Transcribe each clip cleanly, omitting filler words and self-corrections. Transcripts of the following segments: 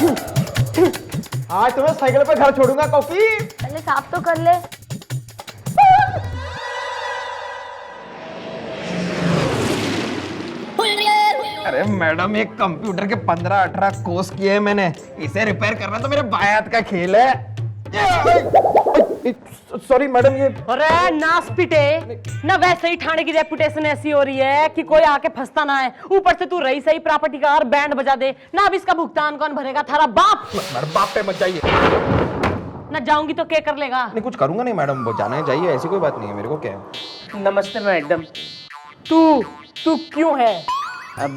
आज तुम्हें साइकिल पे घर छोड़ूंगा कॉफी। पहले साफ तो कर ले। अरे मैडम, एक कंप्यूटर के 15-18 कोर्स किए हैं मैंने, इसे रिपेयर करना तो मेरे बायात का खेल है। सॉरी मैडम, ये अरे नास पिटे ना, वैसे ही थाने की रेपुटेशन ऐसी हो रही है कि कोई आके फंसता ना है। ऊपर से तू रही सही प्रॉपर्टी का और बैंड बजा दे ना। अब इसका भुगतान कौन भरेगा? थारा बाप। मैडम बाप पे मत जाइए। ना जाऊंगी तो क्या कर लेगा? नहीं कुछ करूंगा नहीं मैडम, वो जाना चाहिए, ऐसी कोई बात नहीं है। मेरे को क्या है? नमस्ते मैडम। तू क्यों है? अब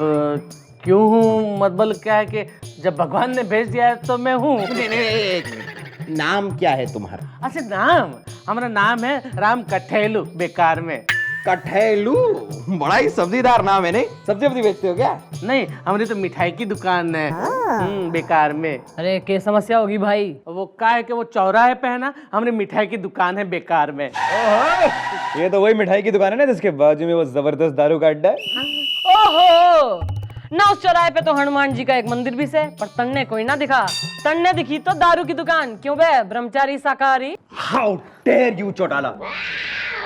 क्यों हूँ मतलब क्या है कि जब भगवान ने भेज दिया है तो मैं हूँ। नाम क्या है तुम्हारा? अच्छा नाम, हमारा नाम है राम कठेलू बेकार में। कठेलू, बड़ा ही सब्जीदार नाम है। नहीं सब्जी वब्जी बेचते हो क्या? नहीं, हमारी तो मिठाई की दुकान है बेकार में। अरे क्या समस्या होगी भाई? वो क्या है कि वो चौराहे पे है ना, हमारी मिठाई की दुकान है बेकार में। ये तो वही मिठाई की दुकान है ना जिसके बाजू में वो जबरदस्त दारू का अड्डा है। ओहो ना, उस चौराहे पे तो हनुमान जी का एक मंदिर भी है, पर तन्ने कोई ना दिखा। तन्ने दिखी तो दारू की दुकान। क्यों बे ब्रह्मचारी शाकाहारी? हाउ डेयर यू चौटाला,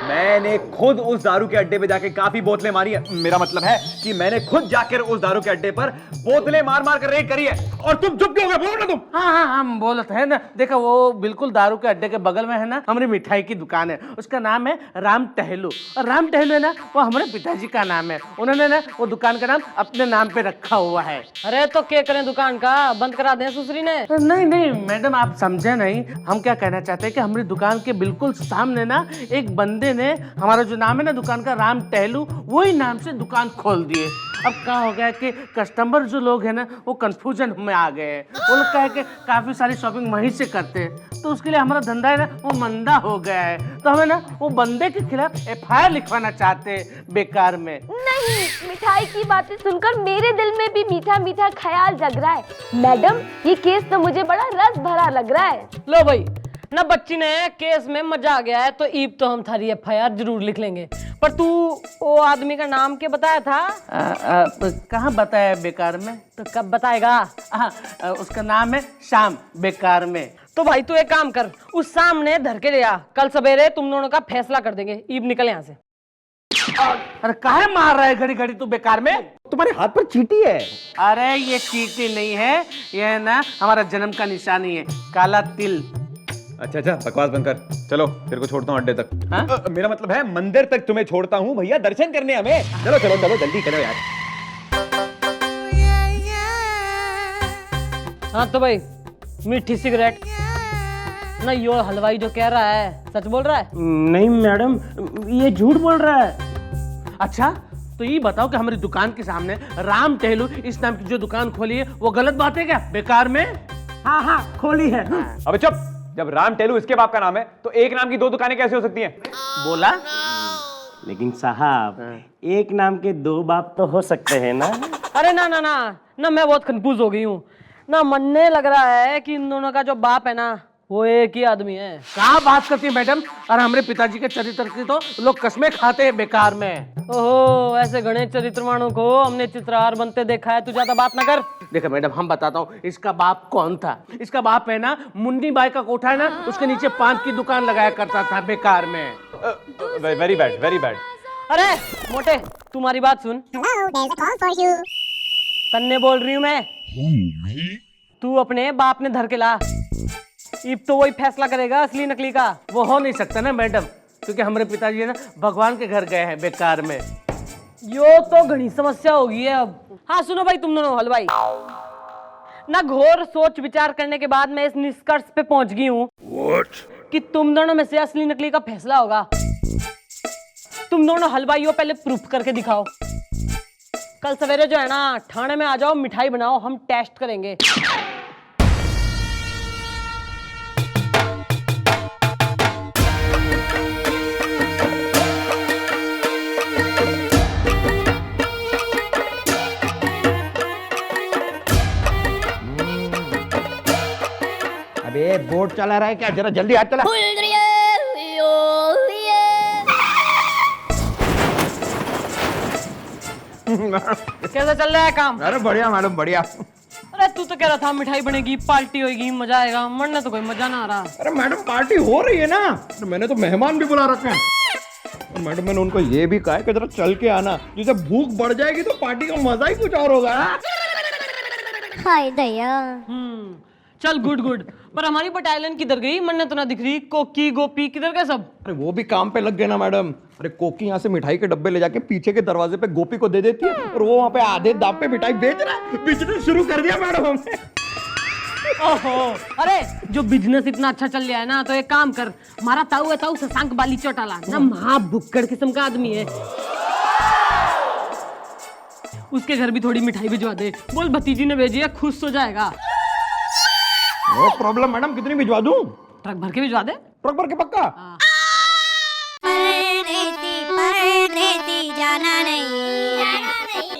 मैंने खुद उस दारू के अड्डे पे जाके काफी बोतलें मारी है। मेरा मतलब है कि मैंने खुद जाकर उस दारू के अड्डे पर बोतलें मार मार कर रेड करी है। और तुम चुप क्यों हो गए? बोलो ना तुम। हाँ, हम बोलते हैं ना। देखो वो बिल्कुल दारू के अड्डे के बगल में है ना हमारी मिठाई की दुकान है, उसका नाम है राम टहलू। और राम टहलू है ना, वो हमारे पिताजी का नाम है। उन्होंने ना वो दुकान का नाम अपने नाम पे रखा हुआ है। अरे तो क्या करें, दुकान का बंद करा दें सुसरी ने? नहीं मैडम, आप समझे नहीं। हम क्या कहना चाहते हैं कि हमारी दुकान के बिल्कुल सामने ना एक बंदे ने हमारा जो नाम है ना दुकान का राम टहलू, वही नाम से दुकान खोल दिए। अब क्या हो गया कि कस्टमर जो लोग हैं ना वो कंफ्यूजन में आ गए हैं। वो लोग क्या है कि काफी सारी शॉपिंग वहीं से करते हैं, तो उसके लिए हमारा धंधा है ना वो मंदा हो गया है। तो हमें ना वो बंदे के खिलाफ FIR लिखवाना चाहते हैं बेकार में। नहीं, मिठाई की बातें सुनकर मेरे दिल में भी मीठा मीठा ख्याल जग रहा है। मैडम, ये केस तो मुझे बड़ा रस भरा लग रहा है। लो भाई ना, बच्ची ने केस में मजा आ गया है तो ईब तो हम थारी FIR जरूर लिख लेंगे। पर तू वो आदमी का नाम क्या बताया था? कहाँ बताया बेकार में? तो कब बताएगा? उसका नाम है श्याम बेकार में। तो भाई तू एक काम कर, उस सामने धर के ले आ, कल सवेरे तुम दोनों का फैसला कर देंगे। ईब निकल यहाँ से। अरे काहे मार रहा है घड़ी घड़ी तू बेकार में? तुम्हारे हाथ पर चींटी है। अरे ये चींटी नहीं है, ये ना हमारा जन्म का निशानी है, काला तिल। अच्छा बकवास बंद कर, चलो तेरे को छोड़ता हूँ अड्डे तक। हाँ? मेरा मतलब है मंदिर तक तुम्हें छोड़ता हूँ भैया, दर्शन करने हमें। चलो जल्दी चलो यार। हाँ तो भाई मीठी सिगरेट ना, यो हलवाई जो कह रहा है सच बोल रहा है? नहीं मैडम, ये झूठ बोल रहा है। अच्छा तो ये बताओ कि हमारी दुकान के सामने राम टहलू इस नाम की जो दुकान खोली है वो गलत बात है क्या बेकार में? हाँ खोली है। अबे चुप, जब राम टेलू इसके बाप का नाम है तो एक नाम की दो दुकानें कैसे हो सकती हैं? बोला। लेकिन साहब एक नाम के दो बाप तो हो सकते हैं ना। अरे ना मैं बहुत कंफ्यूज हो गई हूँ ना। मनने लग रहा है कि इन दोनों का जो बाप है ना वो एक ही आदमी है। क्या बात करती है मैडम? और हमारे पिताजी के चरित्र की तो लोग कसमें खाते हैं बेकार में। ओहो, ऐसे गणेश चरित्रवाणों को हमने चित्रहार बनते देखा है। तू ज्यादा बात ना कर। देखो मैडम, हम बताता हूँ इसका बाप कौन था। इसका बाप है ना मुन्नी बाई का कोठा है ना, उसके नीचे पान की दुकान लगाया करता था बेकार में। Very bad. अरे मोटे, तुम्हारी बात सुन। तन्ने बोल रही हूँ मैं। तू अपने बाप ने धर के ला, इब तो वही फैसला करेगा असली नकली का। वो हो नहीं सकता ना मैडम, क्योंकि हमारे पिताजी ना भगवान के घर गए हैं बेकार में। यो तो घनी समस्या होगी है अब। हाँ सुनो भाई, तुम दोनों हलवाई ना, घोर सोच विचार करने के बाद मैं इस निष्कर्ष पे पहुंच गई हूँ कि तुम दोनों में से असली नकली का फैसला होगा। तुम दोनों हलवाइयों पहले प्रूफ करके दिखाओ। कल सवेरे जो है ना थाने में आ जाओ, मिठाई बनाओ, हम टेस्ट करेंगे। अबे बोर्ड चला रहा है क्या? जरा जल्दी हाथ चला। कैसा चल रहा है काम? अरे बढ़िया मैडम, बढ़िया। अरे तू तो कह रहा था मिठाई बनेगी, पार्टी होगी, मजा आएगा। मन ने तो कोई मजा ना आ रहा। अरे मैडम पार्टी हो रही है ना, तो मैंने तो मेहमान भी बुला रखे हैं। और मैडम मैंने उनको ये भी कहा है कि जरा चल के आना, जिसे भूख बढ़ जाएगी तो पार्टी का मजा ही कुछ और होगा। हाय दया। चल गुड गुड। पर हमारी बटालियन किधर गई? मन ने तो ना दिख रही। कोकी गोपी किधर गए सब? अरे वो भी काम पे लग गए ना मैडम। अरे कोकी यहाँ से मिठाई के डब्बे ले जाके पीछे के दरवाजे पे गोपी को दे देती है और वो वहाँ पे आधे दाम पे मिठाई बेच रहा है। बिजनेस शुरू कर दिया मैडम हमने। ओहो, अरे जो बिजनेस इतना अच्छा चल रहा है ना, तो एक काम कर, हमारा ताऊ है, ताऊ शशांक बाली चौटाला ना, महाभुक्कड़ किस्म का आदमी है। उसके घर भी थोड़ी मिठाई भिजवा दे। बोल भतीजी ने भेजी है, खुश हो जाएगा। नो प्रॉब्लम मैडम, कितनी भिजवा दूं? ट्रक भर के भिजवा दे। ट्रक भर के पक्का? परदेसी जाना नहीं, जाना नहीं।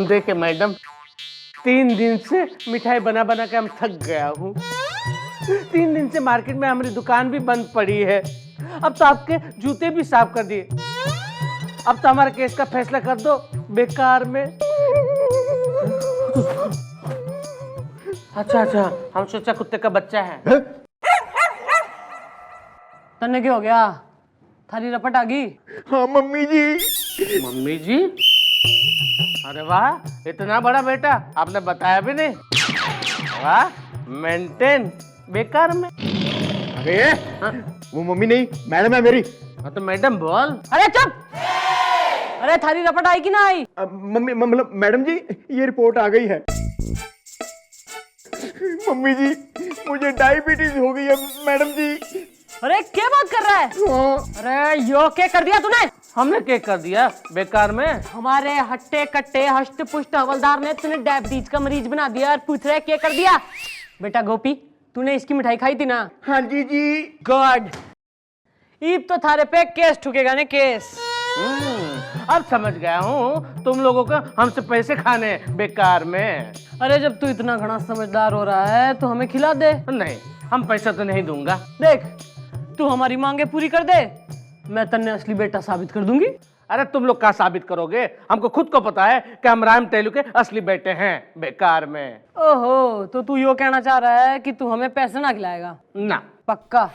देखिए मैडम, 3 दिन से मिठाई बना बना के हम थक गया हूँ। 3 दिन से मार्केट में हमारी दुकान भी बंद पड़ी है। अब तो आपके जूते भी साफ कर दिए। अब तो हमारे केस का फैसला कर दो बेकार में। अच्छा, हम सोचा कुत्ते का बच्चा है। तन्ने क्या हो गया? थारी रपट आ गई? हाँ मम्मी जी। मम्मी जी? अरे वाह, इतना बड़ा बेटा, आपने बताया भी नहीं। वाह, मेंटेन बेकार में। अरे वो मम्मी नहीं, मैडम है मेरी। हाँ तो मैडम बोल। अरे चुप! अरे थारी रपट आई कि ना आई? मम्मी मतलब मैडम जी, ये रिपोर्ट आ गई है। मम्मी जी मुझे डायबिटीज हो गई है मैडम जी। अरे क्या बात कर रहा है? अरे यो क्या कर दिया तूने? हमने क्या कर दिया बेकार में? हमारे हट्टे कट्टे हष्ट पुष्ट हवलदार ने तूने डायबिटीज का मरीज बना दिया और पूछ रहे क्या कर दिया? बेटा गोपी, तूने इसकी मिठाई खाई थी ना? हाँ जी जी। गुड। ईब तो थारे पे केस ठुकेगा ने, केस। अब समझ गया हूँ तुम लोगों को हमसे पैसे खाने बेकार में। अरे जब तू इतना घना समझदार हो रहा है तो हमें खिला दे। नहीं, हम पैसा तो नहीं दूंगा। देख, तू हमारी मांगे पूरी कर दे, मैं तन्ने असली बेटा साबित कर दूंगी। अरे तुम लोग क्या साबित करोगे? हमको खुद को पता है कि हम राम टेलू के असली बेटे हैं बेकार में। ओहो, तो तू यो कहना चाह रहा है कि तू हमें पैसे ना खिलाएगा? ना। पक्का?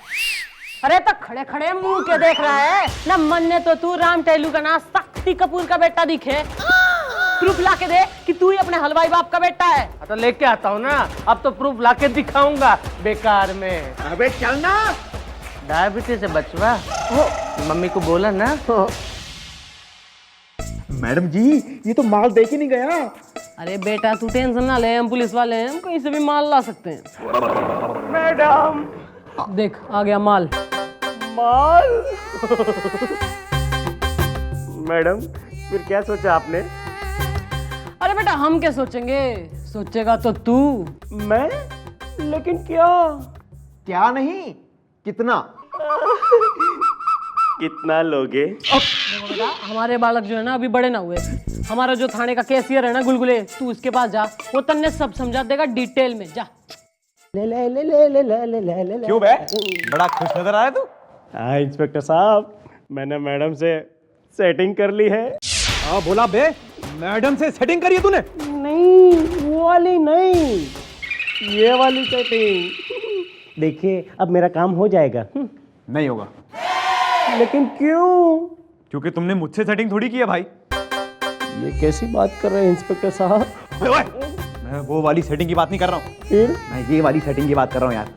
अरे तो खड़े खड़े मुंह के देख रहा है ना? मन ने तो तू राम टेलू का ना शक्ति कपूर का बेटा दिखे। प्रूफ लाके दे कि तू ही अपने हलवाई बाप का बेटा है। तो लेके आता हूँ ना, अब तो प्रूफ लाके दिखाऊंगा बेकार में। अबे चलना। डायबिटीज से बचवा मम्मी को बोला ना। मैडम जी ये तो माल दे के नहीं गया। अरे बेटा तू टेंशन ना ले, हम पुलिस वाले हैं, हम कहीं से भी माल ला सकते हैं। मैडम देख आ गया माल। माल। मैडम फिर क्या सोचा आपने? अरे बेटा हम क्या सोचेंगे, सोचेगा तो तू। मैं? लेकिन क्या? क्या नहीं, कितना? कितना लोगे? बेटा हमारे बालक जो है ना अभी बड़े ना हुए। हमारा जो थाने का कैशियर है ना गुलगुले, तू उसके पास जा, वो तन्ने सब समझा देगा डिटेल में। जा। क्यों बे, बड़ा खुश नजर आया तू? हाँ इंस्पेक्टर साहब, मैंने मैडम से सेटिंग कर ली है। हाँ बोला बे, मैडम से सेटिंग करी है तूने? नहीं वो वाली नहीं, ये वाली सेटिंग। देखिए अब मेरा काम हो जाएगा। नहीं होगा। लेकिन क्यों? क्योंकि तुमने मुझसे सेटिंग थोड़ी की है भाई। ये कैसी बात कर रहे हैं इंस्पेक्टर साहब? ओए, मैं वो वाली सेटिंग की बात नहीं कर रहा हूँ, फिर? मैं ये वाली सेटिंग की बात कर रहा हूँ यार।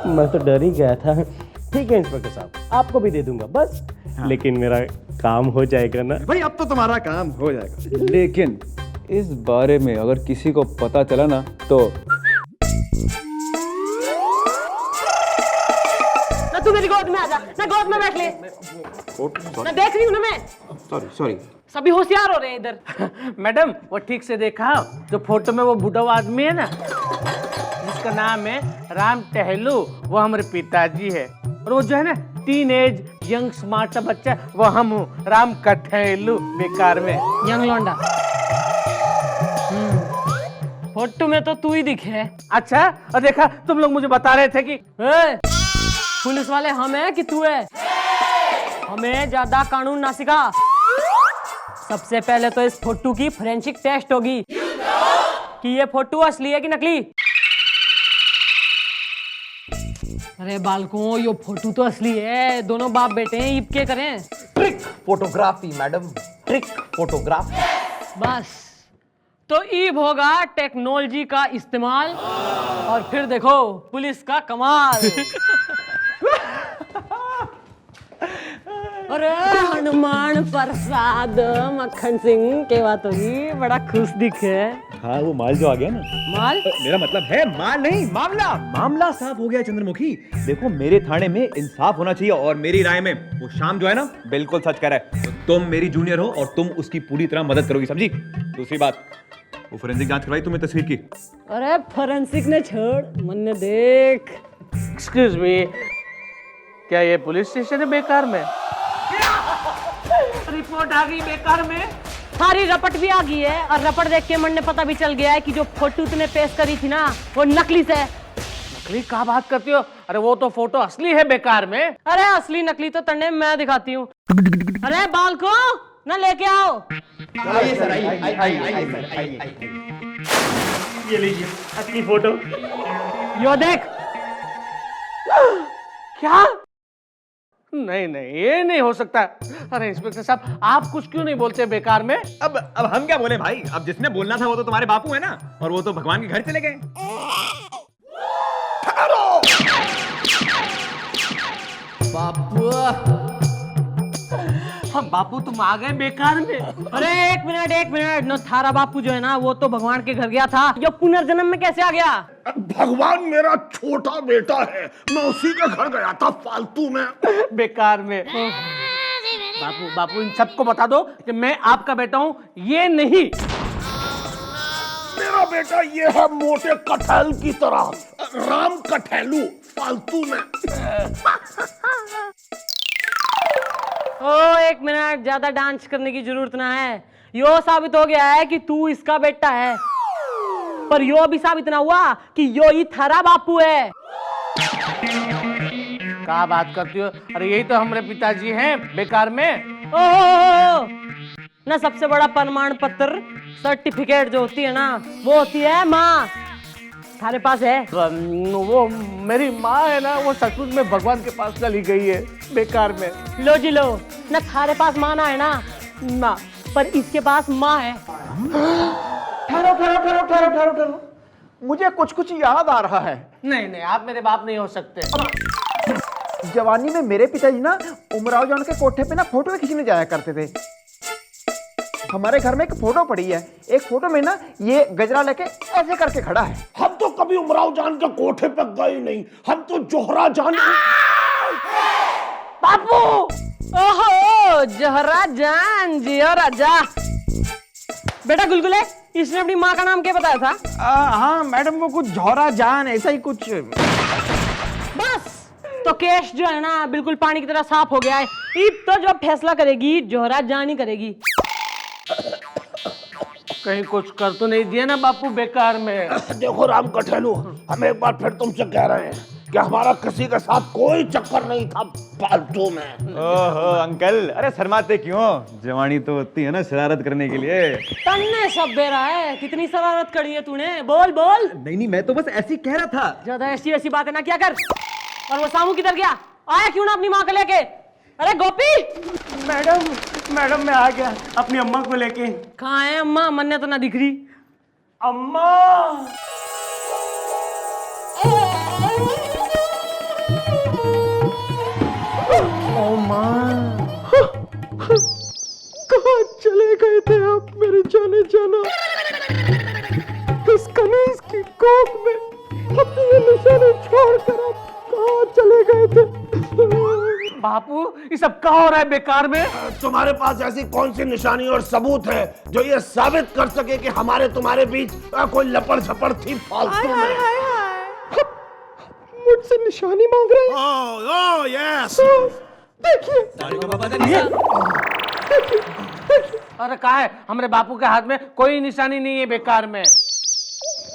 मैं तो डर ही गया था। ठीक है इंस्पेक्टर साहब, आपको भी दे दूंगा बस। हाँ। लेकिन मेरा काम हो जाएगा ना? भाई अब तो तुम्हारा काम हो जाएगा, लेकिन इस बारे में अगर किसी को पता चला ना तो ना तू मेरी गोद में आ जा, ना गोद में बैठ ले। ना देख रही हूँ ना मैं। सॉरी। सभी होशियार हो रहे हैं इधर। मैडम वो ठीक से देखा, जो फोटो में वो बूढ़ा आदमी है ना, जिसका नाम है राम टहलू, वो हमारे पिताजी है। और वो जो है ना टीन एज यंग स्मार्ट बच्चा, वो हम हूँ राम कठेलू बेकार में। यंग लौंडा। फोटो में तो तू ही दिखे। अच्छा, और देखा तुम लोग मुझे बता रहे थे कि ए, पुलिस वाले हम हैं कि तू है? हमें ज्यादा कानून ना सिखा। सबसे पहले तो इस फोटो की फोरेंसिक टेस्ट होगी कि ये फोटो असली है कि नकली। अरे बालकों, ये फोटो तो असली है, दोनों बाप बेटे हैं, ईब के करें। Trick photography madam, trick photography. बस तो ईब होगा टेक्नोलॉजी का इस्तेमाल, और फिर देखो पुलिस का कमाल। अरे हनुमान प्रसाद मक्खन सिंह के बात होगी, बड़ा खुश दिखे। हाँ वो माल जो आ गया ना। माल? मेरा मतलब है माल नहीं, मामला। मामला साफ हो गया चंद्रमुखी। देखो मेरे थाने में इंसाफ होना चाहिए, और मेरी राय में वो शाम जो है ना बिल्कुल सच कह रहा है। तो तुम मेरी जूनियर हो और तुम उसकी पूरी तरह मदद करोगी, समझी? दूसरी बात, वो फोरेंसिक जांच करवाई तुमने तस्वीर की? अरे फोरेंसिक ने छोड़, मन ने देख। एक्सक्यूज मी, क्या ये पुलिस स्टेशन है बेकार में? रिपोर्ट आ गई बेकार में। सारी रपट भी आ गई है, और रपट देख के मन ने पता भी चल गया है कि जो फोटो तूने पेश करी थी ना वो नकली से। नकली क्या बात करती हो? अरे वो तो फोटो असली है बेकार में। अरे असली नकली तो तन्ने मैं दिखाती हूँ। अरे बाल को ना लेके आओ। आइए सर, आइए। ये लीजिए असली फोटो। यो देख। क्या? नहीं नहीं, ये नहीं हो सकता। अरे इंस्पेक्टर साहब, आप कुछ क्यों नहीं बोलते बेकार में? अब हम क्या बोले भाई? अब जिसने बोलना था वो तो तुम्हारे बापू है ना, और वो तो भगवान के घर चले गए। बापू, हम बापू तुम आ गए बेकार में। अरे एक मिनट न, थारा बापू जो है ना वो तो भगवान के घर गया था, जो पुनर्जन्म में कैसे आ गया? भगवान मेरा छोटा बेटा है, मैं उसी के घर गया था फालतू में। बेकार में। बापू बापू इन सबको बता दो कि मैं आपका बेटा हूँ, ये नहीं। मेरा बेटा ये है मोटे कटहल की तरह, राम कटहलू, फालतू में। ओ एक मिनट, ज्यादा डांस करने की जरूरत ना है। यो साबित हो गया है कि तू इसका बेटा है, पर यो भी साबित ना हुआ कि यो ही थारा बापू है। क्या बात करती हो? अरे यही तो हमारे पिताजी हैं बेकार में। ओह ना, सबसे बड़ा प्रमाण पत्र सर्टिफिकेट जो होती है ना वो होती है माँ। थारे पास है? वो मेरी माँ है ना, वो सचमुच में भगवान के पास चली गई है बेकार में। लो जी लो ना, थारे पास माँ ना है ना, पर इसके पास माँ है। ठहरो, मुझे कुछ याद आ रहा है। नहीं नहीं, आप मेरे बाप नहीं हो सकते। जवानी में मेरे पिताजी ना उमराव जान के कोठे पे ना फोटो खींचने जाया करते थे। हमारे घर में एक फोटो पड़ी है, एक फोटो में ना ये गजरा लेके ऐसे करके खड़ा है। हम तो कभी उमराव जान के कोठे पे गए नहीं, हम तो जोहरा जान। बापू, ओहो जोहरा जान, जियो राजा। बेटा गुलगुले, इसने अपनी माँ का नाम क्या बताया था? हाँ मैडम, वो कुछ जोहरा जान ऐसा ही कुछ। बस तो केस जो है ना बिल्कुल पानी की तरह साफ हो गया है। ईद तो जो फैसला करेगी जोहरा जान ही करेगी। कहीं कुछ कर तो नहीं दिया ना बापू बेकार में? देखो राम कटहलू, हम एक बार फिर तुमसे कह रहे हैं कि हमारा किसी के साथ कोई चक्कर नहीं था फालतू में। ओहो अंकल, अरे शर्माते क्यों? जवानी तो होती है ना शरारत करने के लिए। तन्ने सब दे रहा है, कितनी शरारत करी है तूने? बोल बोल। नहीं, मैं तो बस ऐसे ही कह रहा था। ज्यादा ऐसी ऐसी बातें ना क्या कर। और वो सामू किधर गया? आया क्यों ना अपनी माँ को लेके? अरे गोपी। मैडम मैं आ गया अपनी अम्मा को लेके। कहाँ है अम्मा? मन्ने तो ना दिख रही। अम्मा, ओ माँ, कहाँ चले गए थे आप मेरे जाने जाना? इस कनीज की कोख में अपने निशाने छोड़कर आप कहाँ चले गए थे? बापू ये सब क्या हो रहा है बेकार में? तुम्हारे पास ऐसी कौन सी निशानी और सबूत है जो ये साबित कर सके कि हमारे तुम्हारे बीच कोई लपड़ झपड़ थी फालतू में? मुझसे निशानी मांग रहे हैं? Oh yes. देखिए, अरे कहा है, हमारे बापू के हाथ में कोई निशानी नहीं है बेकार में।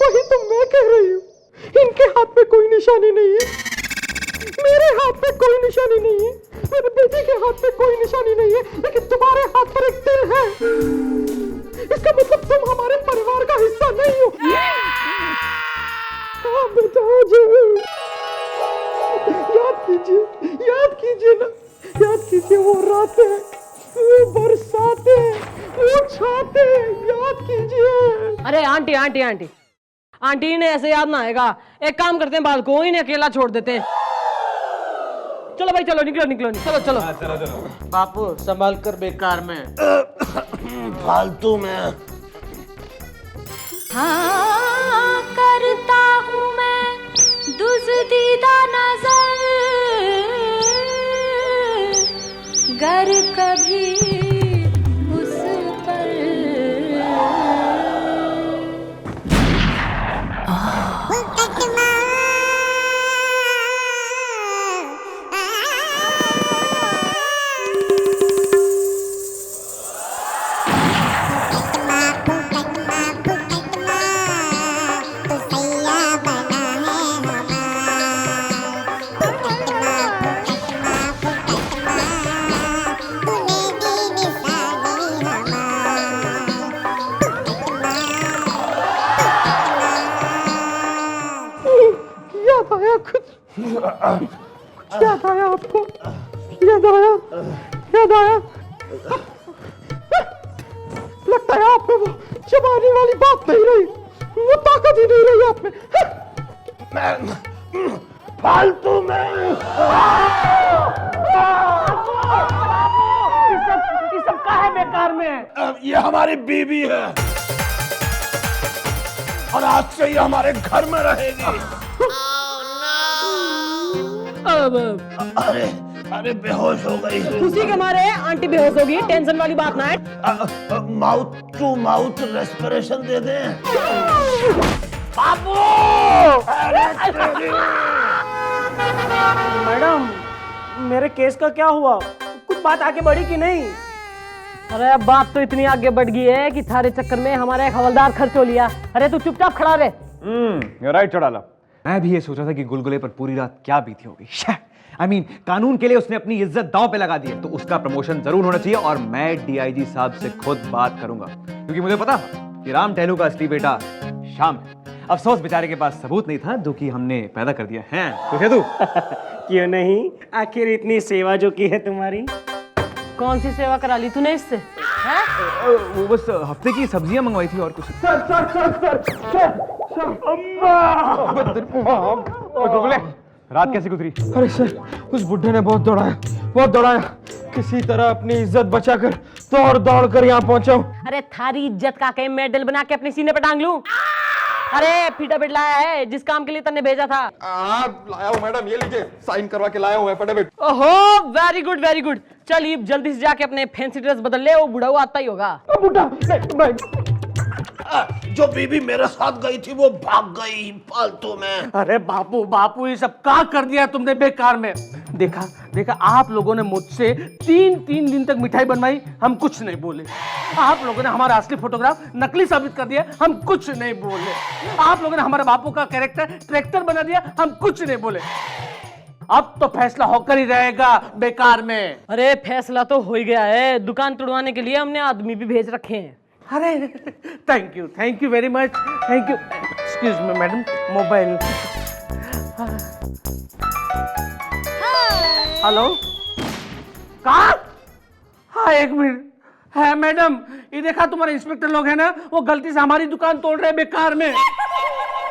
वही तो मैं कह रही हूँ, इनके हाथ में कोई निशानी नहीं है, मेरे हाथ में कोई निशानी नहीं है, मेरे बेटे के हाथ में कोई निशानी नहीं है, लेकिन तुम्हारे हाथ पर एक तिल है। इसका मतलब तुम हमारे परिवार का हिस्सा नहीं हो। हाँ बेटा, याद कीजिए ना, याद कीजिए वो रातें, वो बरसातें, वो छाते, याद कीजिए। अरे आंटी आंटी आंटी आंटी ने ऐसे याद ना आएगा। एक काम करते हैं, बाल को इन्हें अकेला छोड़ देते हैं। चलो भाई चलो, निकलो निकलो चलो चलो। बापू संभाल कर, बेकार में फालतू में। हाँ करता हूँ मैं दुज़दीदा नजर, गर कभी उस पर याद आया आपको? याद आया? याद आया? लगता है आप में वो जवानी वाली बात नहीं रही, वो ताकत ही नहीं रही आप में। फालतू में ये सब का है बेकार में? ये हमारी बीवी है और आज से ये हमारे घर में रहेगी। अरे अरे बेहोश हो गई। खुशी के मारे आंटी बेहोश होगी, टेंशन वाली बात ना है। माउथ टू माउथ रेस्पिरेशन दे दे। बाबू मैडम, मेरे केस का क्या हुआ? कुछ बात आगे बढ़ी कि नहीं? अरे अब बात तो इतनी आगे बढ़ गई है कि थारे चक्कर में हमारा एक हवलदार खर्च हो लिया। अरे तू चुपचाप खड़ा रहे। you're right, चौड़ाला। मैं भी ये सोच रहा था कि गुलगुले पर पूरी रात क्या बीती होगी। I mean, कानून के लिए उसने अपनी इज्जत दांव पे लगा दी है, तो उसका प्रमोशन जरूर होना चाहिए और मैं डीआईजी साहब से खुद बात करूंगा, क्योंकि मुझे पता कि राम टहलू का असली बेटा श्याम है। अफसोस बेचारे के पास सबूत नहीं था, जो कि हमने पैदा कर दिया है। तो क्या तू? क्यों नहीं, आखिर इतनी सेवा जो की है तुम्हारी। कौन सी सेवा करा ली तूने इससे? वो बस हफ्ते की सब्जियां मंगवाई थी और कुछ। गुलगुले, रात कैसे गुजरी? अरे सर, उस बुड्ढे ने बहुत दौड़ाया, किसी तरह अपनी इज्जत बचाकर दौड़ कर यहाँ पहुंचा हूँ। अरे थारी इज्जत का के मेडल बना के अपने सीने पे टांग लूं? अरे फीटा बिट लाया है जिस काम के लिए तन्ने भेजा था। लाया हूँ मैडम, ये लीजिए, साइन करवा के लाया हूँ फटाफट। ओहो वेरी गुड वेरी गुड। चल ये जल्दी से जाके अपने फैंसी ड्रेस बदल ले, वो बूढ़ा हुआ आता ही होगा। बुड्ढा जो बीबी मेरे साथ गई थी वो भाग गई फालतू में। अरे बापू ये सब क्या कर दिया तुमने बेकार में। देखा आप लोगों ने मुझसे तीन दिन तक मिठाई बनवाई, हम कुछ नहीं बोले। आप लोगों ने हमारा असली फोटोग्राफ नकली साबित कर दिया, हम कुछ नहीं बोले। आप लोगों ने हमारे बापू का कैरेक्टर ट्रैक्टर बना दिया, हम कुछ नहीं बोले। अब तो फैसला होकर ही रहेगा बेकार में। अरे फैसला तो हो ही गया है, दुकान तुड़वाने के लिए हमने आदमी भी भेज रखे हैं। अरे thank you very much, thank you. Excuse me madam, mobile. Hello, कहाँ? हाँ एक मिनट। है मैडम, ये देखा तुम्हारे इंस्पेक्टर लोग हैं ना, वो गलती से हमारी दुकान तोड़ रहे बेकार में।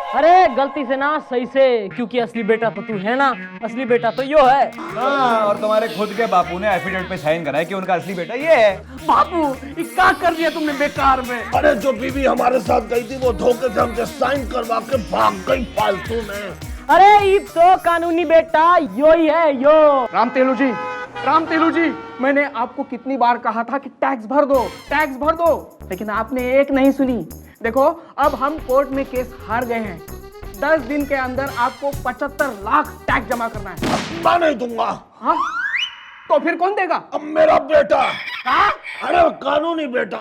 अरे गलती से ना, सही से, क्योंकि असली बेटा तो तू है ना, असली बेटा तो यो है। हाँ, और तुम्हारे खुद के बापू ने एफिडेविट पे साइन कराया कि उनका असली बेटा ये है। बापू ये क्या कर दिया तुमने बेकार में। अरे जो बीवी हमारे साथ गई थी वो धोखे से हमसे साइन करवा के भाग गई फालतू में। अरे ये तो कानूनी बेटा यो ही है यो। राम तेलू जी, मैंने आपको कितनी बार कहा था कि टैक्स भर दो, लेकिन आपने एक नहीं सुनी। देखो, अब हम कोर्ट में केस हार गए हैं। 10 दिन के अंदर आपको 75 लाख टैक्स जमा करना है। मैं नहीं दूंगा। हाँ? तो फिर कौन देगा? अब मेरा बेटा। अरे कानूनी बेटा।